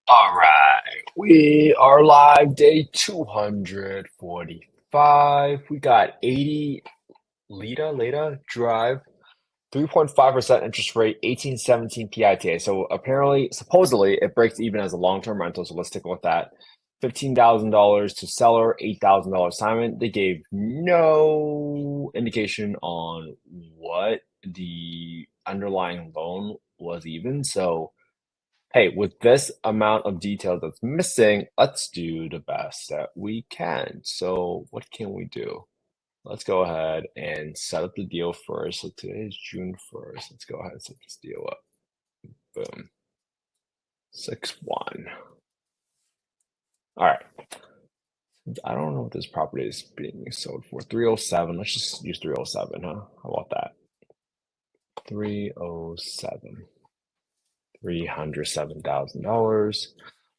All right, we are live day 245. We got 80 Lita Drive, 3.5% interest rate, 1817 PITA. So apparently, supposedly, it breaks even as a long-term rental. So let's take a look at that. $15,000 to seller, $8,000 assignment. They gave no indication on what the underlying loan was even. So hey, with this amount of detail that's missing, let's do the best that we can. So what can we do? Let's go ahead and set up the deal first. So today is June 1st. Let's go ahead and set this deal up. Boom. 6-1. All right. I don't know what this property is being sold for. 307. Let's just use 307, huh? How about that? 307. $307,000.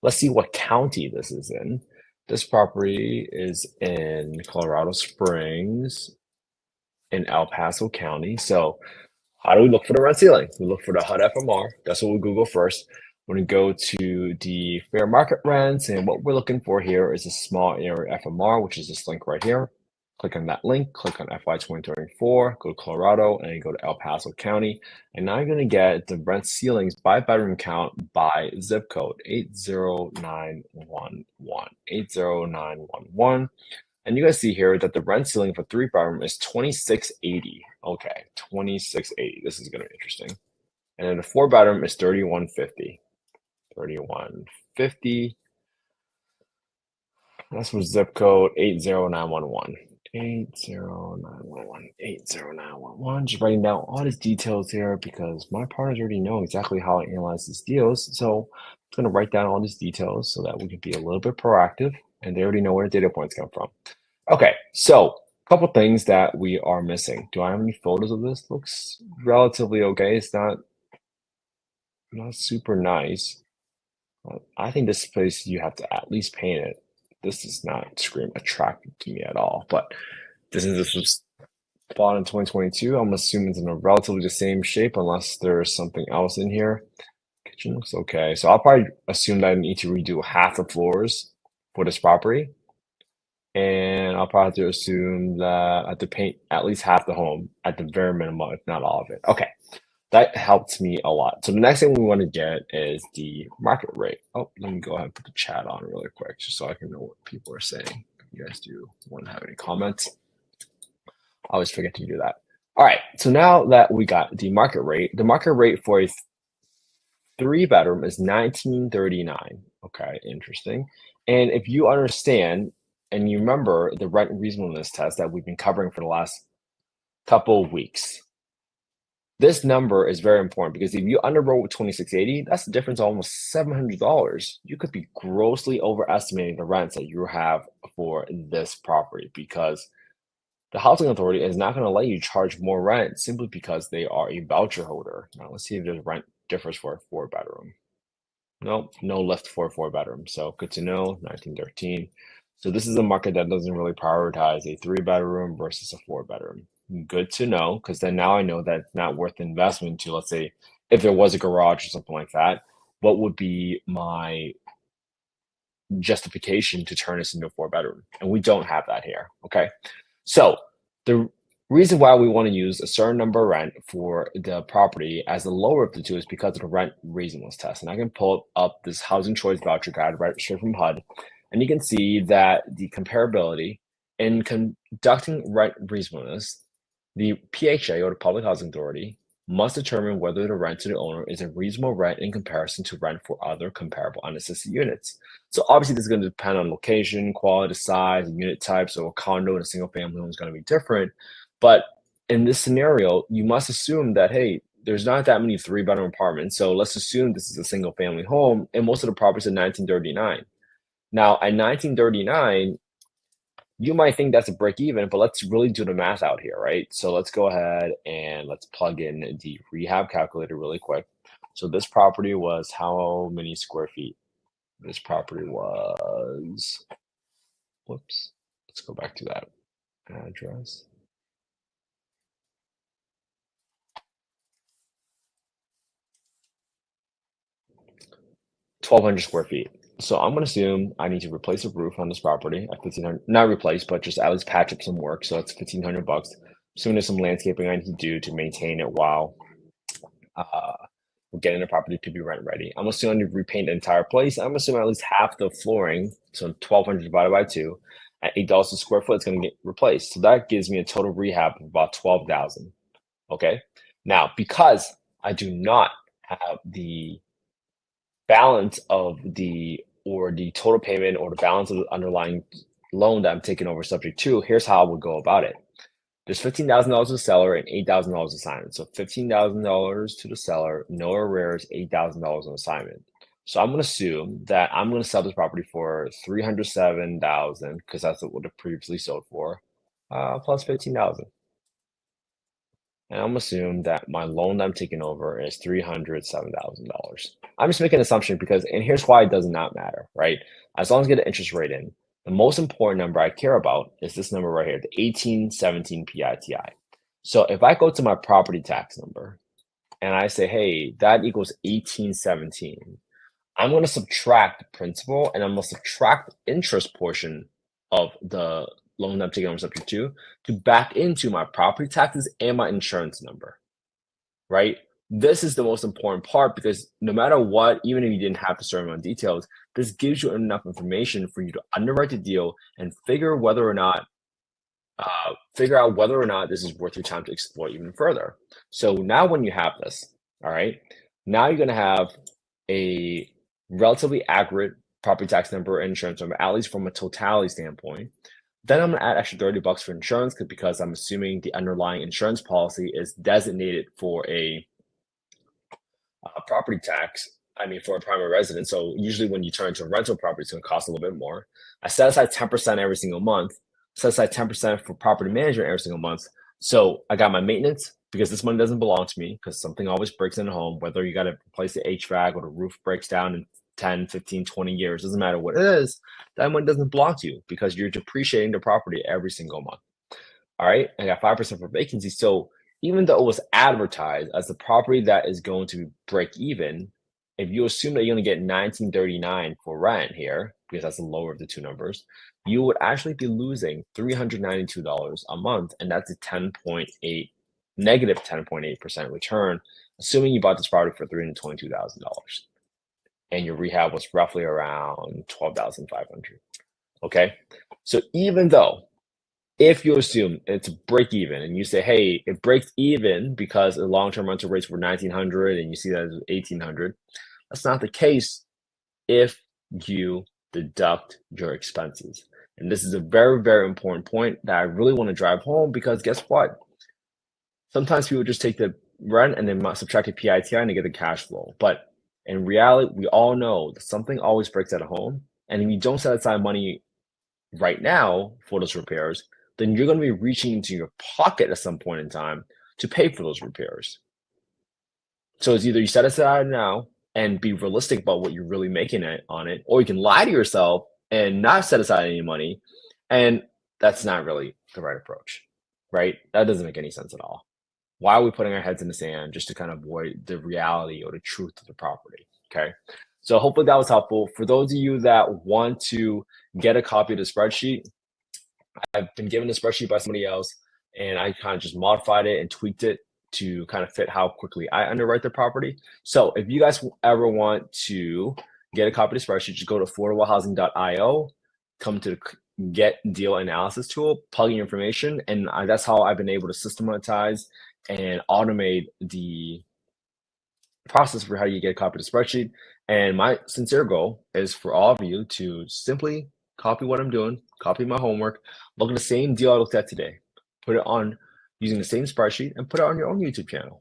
Let's see what county this is in. This property is in Colorado Springs in El Paso County. So how do we look for the rent ceiling? We look for the HUD FMR. That's what we Google first. We're going to go to the fair market rents, and what we're looking for here is a small area FMR, which is this link right here. Click on that link, click on FY 2024, go to Colorado, and go to El Paso County. And now you're going to get the rent ceilings by bedroom count by zip code 80911. 80911. And you guys see here that the rent ceiling for 3-bedroom is 2680. Okay, 2680. This is going to be interesting. And then the 4-bedroom is 3150. 3150. That's for zip code 80911. 80911. 80911. Just writing down all these details here because my partners already know exactly how I analyze these deals. So I'm going to write down all these details so that we can be a little bit proactive and they already know where the data points come from. Okay, so a couple things that we are missing. Do I have any photos of this? Looks relatively okay. It's not super nice. I think this place you have to at least paint it. This does not scream attractive to me at all. But this was bought in 2022. I'm assuming it's in a relatively the same shape unless there's something else in here. Kitchen looks okay. So I'll probably assume that I need to redo half the floors for this property. And I'll probably have to assume that I have to paint at least half the home at the very minimum, if not all of it. Okay, that helps me a lot. So the next thing we want to get is the market rate. Oh, let me go ahead and put the chat on really quick just so I can know what people are saying. If you guys do want to have any comments, I always forget to do that. All right, so now that we got the market rate for a 3-bedroom is 1939. Okay, interesting. And if you understand and you remember the rent reasonableness test that we've been covering for the last couple of weeks, this number is very important because if you underwrote with 2680, that's the difference of almost $700. You could be grossly overestimating the rents that you have for this property because the housing authority is not going to let you charge more rent simply because they are a voucher holder. Now let's see if the rent differs for a 4-bedroom. Nope, no lift for a 4-bedroom. So good to know, 1913. So this is a market that doesn't really prioritize a 3-bedroom versus a 4-bedroom. Good to know, because then now I know that it's not worth the investment to, let's say, if there was a garage or something like that, what would be my justification to turn this into a 4-bedroom? And we don't have that here, okay? So the reason why we want to use a certain number of rent for the property as the lower of the two is because of the rent reasonableness test. And I can pull up this housing choice voucher guide right straight from HUD. And you can see that the comparability in conducting rent reasonableness, the PHA or the Public Housing Authority must determine whether the rent to the owner is a reasonable rent in comparison to rent for other comparable unassisted units. So obviously this is going to depend on location, quality, size, and unit type. So a condo and a single family home is going to be different. But in this scenario, you must assume that, hey, there's not that many 3-bedroom apartments. So let's assume this is a single family home and most of the properties are 1939. Now at 1939, you might think that's a break even, but let's really do the math out here, right? So let's go ahead and let's plug in the rehab calculator really quick. So this property was how many square feet? This property was, whoops, let's go back to that address. 1,200 square feet. So I'm going to assume I need to replace a roof on this property at 1,500, not replace, but just at least patch up some work. So that's 1,500 bucks. Assuming there's some landscaping I need to do to maintain it while we're getting the property to be rent ready. I'm assuming to repaint the entire place. I'm assuming at least half the flooring, so 1,200 divided by 2, at $8 a square foot, it's going to get replaced. So that gives me a total rehab of about 12,000. Okay. Now, because I do not have the balance of the total payment or the balance of the underlying loan that I'm taking over subject to, here's how I would go about it. There's $15,000 to the seller and $8,000 assignment. So $15,000 to the seller, no arrears, $8,000 on assignment. So I'm going to assume that I'm going to sell this property for $307,000 because that's what it previously sold for, plus $15,000. And I'm assume that my loan that I'm taking over is $307,000. I'm just making an assumption because, and here's why it does not matter, right? As long as I get an interest rate in, the most important number I care about is this number right here, the 1817 PITI. So if I go to my property tax number and I say, hey, that equals 1817, I'm going to subtract the principal and I'm going to subtract the interest portion of the loan that I'm taking over subject to back into my property taxes and my insurance number, right? This is the most important part because no matter what, even if you didn't have to certain amount of details, this gives you enough information for you to underwrite the deal and figure out whether or not this is worth your time to explore even further. So now when you have this, all right, now you're going to have a relatively accurate property tax number and insurance number, at least from a totality standpoint. Then I'm going to add extra 30 bucks for insurance because I'm assuming the underlying insurance policy is designated for a property tax. I mean, for a primary residence. So usually when you turn into a rental property, it's going to cost a little bit more. I set aside 10% every single month. Set aside 10% for property management every single month. So I got my maintenance because this money doesn't belong to me because something always breaks in the home, whether you got to replace the HVAC or the roof breaks down in 10, 15, 20 years, doesn't matter what it is, that money doesn't belong to you because you're depreciating the property every single month. All right. I got 5% for vacancy. So even though it was advertised as the property that is going to break even, if you assume that you're going to get 1939 for rent here, because that's the lower of the two numbers, you would actually be losing $392 a month. And that's a negative 10.8% return, assuming you bought this property for $322,000 and your rehab was roughly around 12,500. Okay. So even though if you assume it's break even and you say, hey, it breaks even because the long-term rental rates were 1900 and you see that as 1800, that's not the case if you deduct your expenses. And this is a very, very important point that I really want to drive home because guess what? Sometimes people just take the rent and then subtract the PITI and they get the cash flow. But in reality, we all know that something always breaks at a home. And if you don't set aside money right now for those repairs, then you're going to be reaching into your pocket at some point in time to pay for those repairs. So it's either you set aside now and be realistic about what you're really making on it, or you can lie to yourself and not set aside any money. And that's not really the right approach, right? That doesn't make any sense at all. Why are we putting our heads in the sand just to kind of avoid the reality or the truth of the property? Okay. So hopefully that was helpful. For those of you that want to get a copy of the spreadsheet, I've been given the spreadsheet by somebody else and I kind of just modified it and tweaked it to kind of fit how quickly I underwrite the property. So if you guys ever want to get a copy of the spreadsheet, just go to affordablehousing.io, come to the get deal analysis tool, plug in your information, and that's how I've been able to systematize and automate the process for how you get a copy of the spreadsheet. And my sincere goal is for all of you to simply copy what I'm doing, copy my homework, look at the same deal I looked at today, put it on using the same spreadsheet and put it on your own YouTube channel.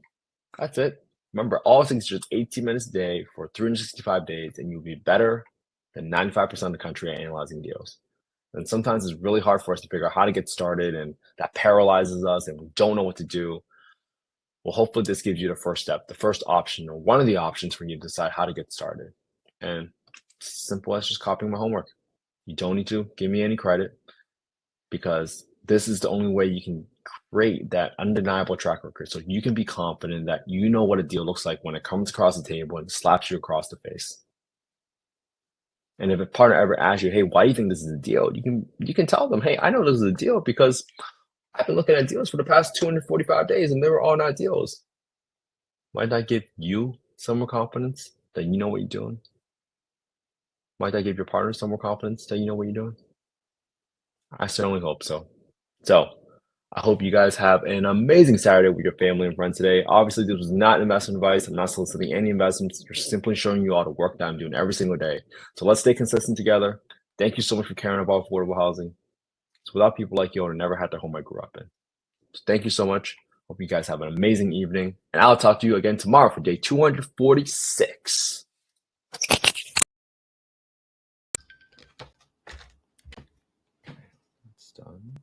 That's it. Remember, all things just 18 minutes a day for 365 days, and you'll be better than 95% of the country at analyzing deals. And sometimes it's really hard for us to figure out how to get started, and that paralyzes us, and we don't know what to do. Well, hopefully this gives you the first step, the first option, or one of the options for you to decide how to get started. And it's simple as just copying my homework. You don't need to give me any credit because this is the only way you can create that undeniable track record. So you can be confident that you know what a deal looks like when it comes across the table and slaps you across the face. And if a partner ever asks you, hey, why do you think this is a deal? You can tell them, hey, I know this is a deal because I've been looking at deals for the past 245 days and they were all not deals. Might that give you some more confidence that you know what you're doing? Might that give your partner some more confidence that you know what you're doing? I certainly hope so. So I hope you guys have an amazing Saturday with your family and friends today. Obviously, this was not investment advice. I'm not soliciting any investments. We're simply showing you all the work that I'm doing every single day. So let's stay consistent together. Thank you so much for caring about affordable housing. So without people like you, I would have never had the home I grew up in. So thank you so much. Hope you guys have an amazing evening. And I'll talk to you again tomorrow for day 246. It's done.